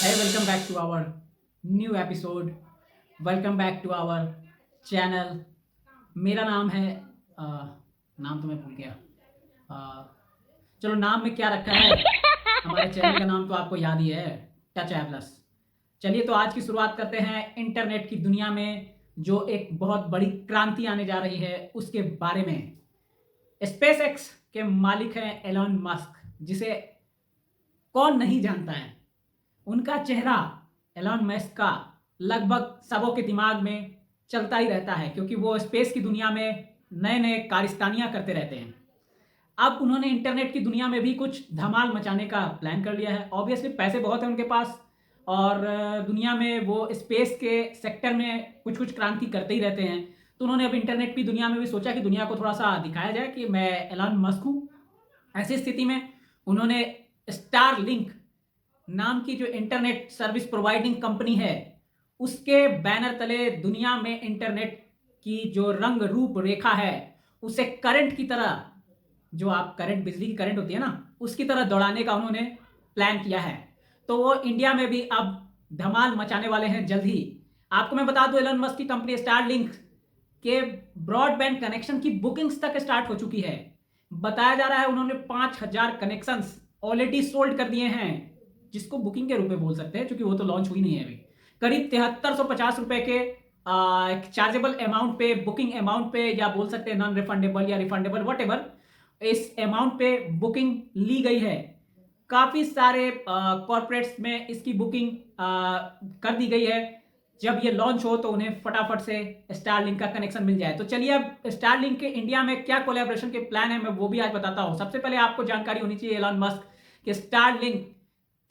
Hey, welcome back to our new episode. Welcome back to our channel. मेरा नाम है नाम तो मैं भूल गया। चलो, नाम में क्या रखा है, हमारे चैनल का नाम तो आपको याद ही है, टच है प्लस। चलिए, तो आज की शुरुआत करते हैं इंटरनेट की दुनिया में जो एक बहुत बड़ी क्रांति आने जा रही है उसके बारे में। स्पेस एक्स के मालिक हैं एलन मस्क, जिसे कौन नहीं जानता है। उनका चेहरा एलन मस्क का लगभग सबों के दिमाग में चलता ही रहता है, क्योंकि वो स्पेस की दुनिया में नए नए कारस्तानियां करते रहते हैं। अब उन्होंने इंटरनेट की दुनिया में भी कुछ धमाल मचाने का प्लान कर लिया है। ऑब्वियसली पैसे बहुत हैं उनके पास, और दुनिया में वो स्पेस के सेक्टर में कुछ कुछ क्रांति करते ही रहते हैं। तो उन्होंने अब इंटरनेट की दुनिया में भी सोचा कि दुनिया को थोड़ा सा दिखाया जाए कि मैं एलन मस्क हूँ। ऐसी स्थिति में उन्होंने स्टार लिंक नाम की जो इंटरनेट सर्विस प्रोवाइडिंग कंपनी है, उसके बैनर तले दुनिया में इंटरनेट की जो रंग रूप रेखा है उसे करंट की तरह, जो आप करंट, बिजली की करंट होती है ना, उसकी तरह दौड़ाने का उन्होंने प्लान किया है। तो वो इंडिया में भी अब धमाल मचाने वाले हैं जल्द ही। आपको मैं बता दूं, एलन मस्क की कंपनी स्टारलिंक के ब्रॉडबैंड कनेक्शन की बुकिंग्स तक स्टार्ट हो चुकी है। बताया जा रहा है उन्होंने 5000 कनेक्शंस ऑलरेडी सोल्ड कर दिए हैं, जिसको बुकिंग के रूप में बोल सकते हैं, क्योंकि वो तो लॉन्च हुई नहीं है अभी। करीब 7350 रुपए के चार्जेबल अमाउंट पे, बुकिंग अमाउंट पे, या बोल सकते हैं नॉन रिफंडेबल या रिफंडेबल, वट इस अमाउंट पे बुकिंग ली गई है। काफी सारे कॉर्पोरेट्स में इसकी बुकिंग कर दी गई है। जब ये लॉन्च हो तो उन्हें फटाफट से स्टारलिंक का कनेक्शन मिल जाए। तो चलिए, अब स्टारलिंक के इंडिया में क्या कोलैबोरेशन के प्लान है, मैं वो भी आज बताता हूं। सबसे पहले आपको जानकारी होनी चाहिए एलन मस्क कि स्टारलिंक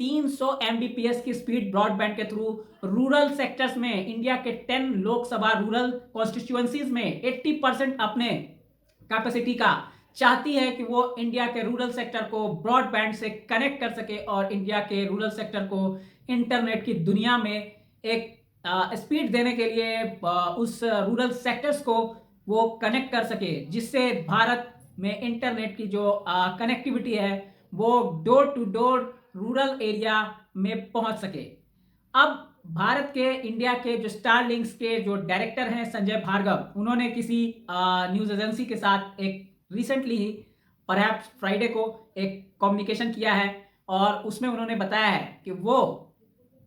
300 Mbps की स्पीड ब्रॉडबैंड के थ्रू रूरल सेक्टर्स में, इंडिया के 10 लोकसभा रूरल कॉन्स्टिट्यूएंसीज में 80% अपने कैपेसिटी का चाहती है कि वो इंडिया के रूरल सेक्टर को ब्रॉडबैंड से कनेक्ट कर सके और इंडिया के रूरल सेक्टर को इंटरनेट की दुनिया में एक स्पीड देने के लिए उस रूरल सेक्टर्स को वो कनेक्ट कर सके, जिससे भारत में इंटरनेट की जो कनेक्टिविटी है वो door to door rural area में पहुंच सके। अब भारत के, इंडिया के जो स्टारलिंक्स के जो डायरेक्टर हैं संजय भार्गव, उन्होंने किसी न्यूज एजेंसी के साथ एक रिसेंटली ही, परहैप्स फ्राइडे को, एक कम्युनिकेशन किया है, और उसमें उन्होंने बताया है कि वो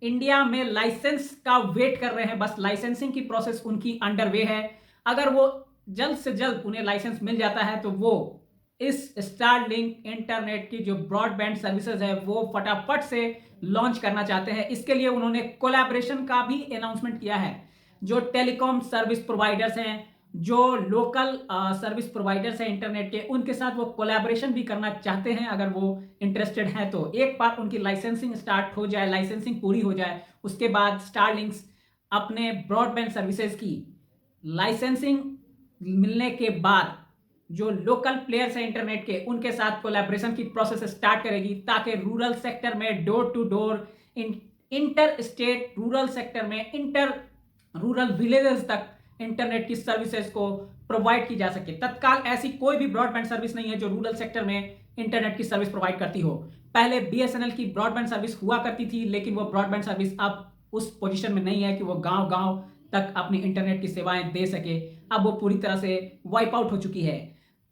इंडिया में लाइसेंस का वेट कर रहे हैं। बस लाइसेंसिंग की प्रोसेस उनकी अंडरवे है। अगर वो जल्द से जल्द उन्हें लाइसेंस मिल जाता है तो वो इस स्टारलिंक इंटरनेट की जो ब्रॉडबैंड सर्विसेज है वो फटाफट से लॉन्च करना चाहते हैं। इसके लिए उन्होंने कोलैबोरेशन का भी अनाउंसमेंट किया है। जो टेलीकॉम सर्विस प्रोवाइडर्स हैं, जो लोकल सर्विस प्रोवाइडर्स हैं इंटरनेट के, उनके साथ वो कोलैबोरेशन भी करना चाहते हैं। अगर वो इंटरेस्टेड हैं तो एक बार उनकी लाइसेंसिंग स्टार्ट हो जाए, लाइसेंसिंग पूरी हो जाए, उसके बाद स्टारलिंक्स अपने ब्रॉडबैंड सर्विसेज की लाइसेंसिंग मिलने के बाद जो लोकल प्लेयर्स हैं इंटरनेट के, उनके साथ कोलैबोरेशन की प्रोसेस स्टार्ट करेगी, ताकि रूरल सेक्टर में door to door, inter state rural sector में, इंटर रूरल विलेजेस तक इंटरनेट की सर्विसेज को प्रोवाइड की जा सके। तत्काल ऐसी कोई भी ब्रॉडबैंड सर्विस नहीं है जो रूरल सेक्टर में इंटरनेट की सर्विस प्रोवाइड करती हो। पहले बीएसएनएल की ब्रॉडबैंड सर्विस हुआ करती थी, लेकिन वो ब्रॉडबैंड सर्विस अब उस पोजीशन में नहीं है कि वो गांव गांव तक अपनी इंटरनेट की सेवाएं दे सके। अब वो पूरी तरह से वाइप आउट हो चुकी है।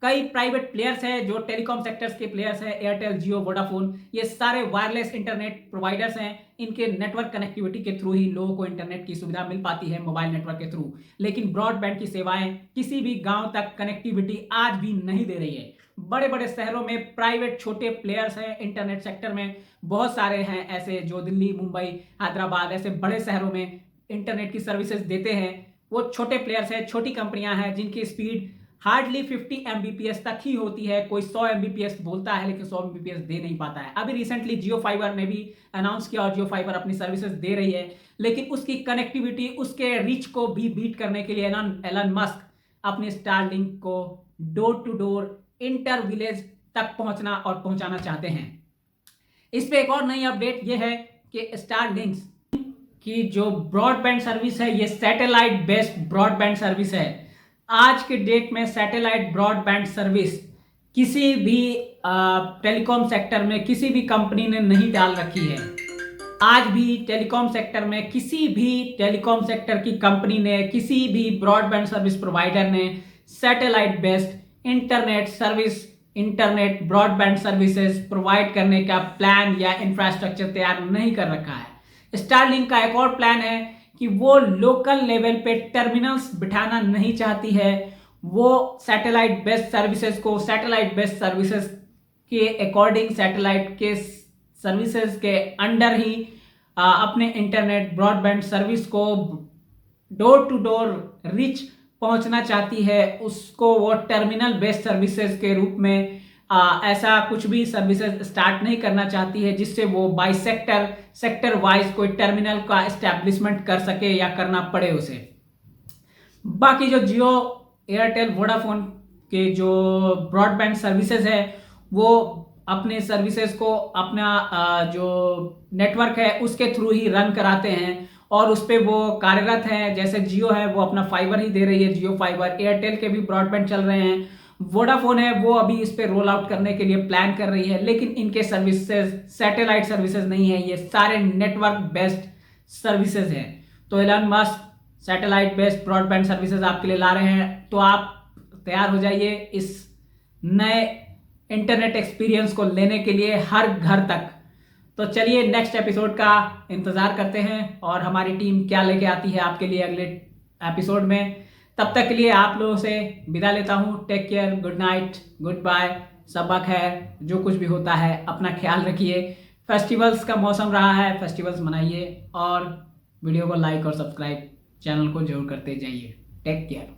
कई प्राइवेट प्लेयर्स हैं जो टेलीकॉम सेक्टर्स के प्लेयर्स हैं, एयरटेल, जियो, वोडाफोन, ये सारे वायरलेस इंटरनेट प्रोवाइडर्स हैं। इनके नेटवर्क कनेक्टिविटी के थ्रू ही लोगों को इंटरनेट की सुविधा मिल पाती है मोबाइल नेटवर्क के थ्रू। लेकिन ब्रॉडबैंड की सेवाएं किसी भी गांव तक कनेक्टिविटी आज भी नहीं दे रही है। बड़े बड़े शहरों में प्राइवेट छोटे प्लेयर्स हैं इंटरनेट सेक्टर में, बहुत सारे हैं ऐसे जो दिल्ली, मुंबई, हैदराबाद, ऐसे बड़े शहरों में इंटरनेट की सर्विसेज देते हैं। वो छोटे प्लेयर्स हैं, छोटी कंपनियां हैं, जिनकी स्पीड हार्डली 50 Mbps तक ही होती है। कोई 100 Mbps बोलता है, लेकिन 100 Mbps दे नहीं पाता है। अभी रिसेंटली जियो फाइबर ने भी अनाउंस किया और जियो फाइबर अपनी सर्विसेज दे रही है, लेकिन उसकी कनेक्टिविटी, उसके रीच को भी बीट करने के लिए एलन मस्क अपने स्टारलिंक को door to door, inter village तक पहुंचना और पहुंचाना चाहते हैं। इस पे एक और नई अपडेट ये है कि स्टारलिंक्स की जो ब्रॉडबैंड सर्विस है, ये सैटेलाइट बेस्ड ब्रॉडबैंड सर्विस है। आज के डेट में सैटेलाइट ब्रॉडबैंड सर्विस किसी भी टेलीकॉम सेक्टर में किसी भी कंपनी ने नहीं डाल रखी है। आज भी टेलीकॉम सेक्टर में किसी भी टेलीकॉम सेक्टर की कंपनी ने, किसी भी ब्रॉडबैंड सर्विस प्रोवाइडर ने satellite based internet service, internet broadband services provide करने का प्लान या इंफ्रास्ट्रक्चर तैयार नहीं कर रखा है। स्टारलिंक का एक और प्लान है कि वो लोकल लेवल पे टर्मिनल्स बिठाना नहीं चाहती है। वो सैटेलाइट बेस्ड सर्विसेज को सैटेलाइट बेस्ड सर्विसेज के अकॉर्डिंग, सैटेलाइट के सर्विसेज के अंडर ही अपने इंटरनेट ब्रॉडबैंड सर्विस को डोर टू डोर रिच पहुंचना चाहती है। उसको वो टर्मिनल बेस्ड सर्विसेज के रूप में ऐसा कुछ भी सर्विसेज स्टार्ट नहीं करना चाहती है जिससे वो बाई सेक्टर वाइज कोई टर्मिनल का एस्टैब्लिशमेंट कर सके या करना पड़े उसे। बाकी जो जियो, एयरटेल, वोडाफोन के जो ब्रॉडबैंड सर्विसेज है वो अपने सर्विसेज को अपना जो नेटवर्क है उसके थ्रू ही रन कराते हैं और उस पर वो कार्यरत हैं। जैसे जियो है वो अपना फाइबर ही दे रही है, जियो फाइबर। एयरटेल के भी ब्रॉडबैंड चल रहे हैं। वोडाफोन है वो अभी इस पे रोल आउट करने के लिए प्लान कर रही है, लेकिन इनके सर्विसेज सैटेलाइट सर्विसेज नहीं है, ये सारे नेटवर्क बेस्ड सर्विसेज हैं। तो Elon Musk satellite based broadband services आपके लिए ला रहे हैं, तो आप तैयार हो जाइए इस नए इंटरनेट एक्सपीरियंस को लेने के लिए हर घर तक। तो चलिए नेक्स्ट एपिसोड का इंतजार करते हैं और हमारी टीम क्या लेके आती है आपके लिए अगले एपिसोड में। तब तक के लिए आप लोगों से विदा लेता हूँ। Take care, good night, good bye, सबक है, जो कुछ भी होता है अपना ख्याल रखिए। फेस्टिवल्स का मौसम रहा है, फेस्टिवल्स मनाइए और वीडियो को लाइक और सब्सक्राइब चैनल को जरूर करते जाइए। Take care.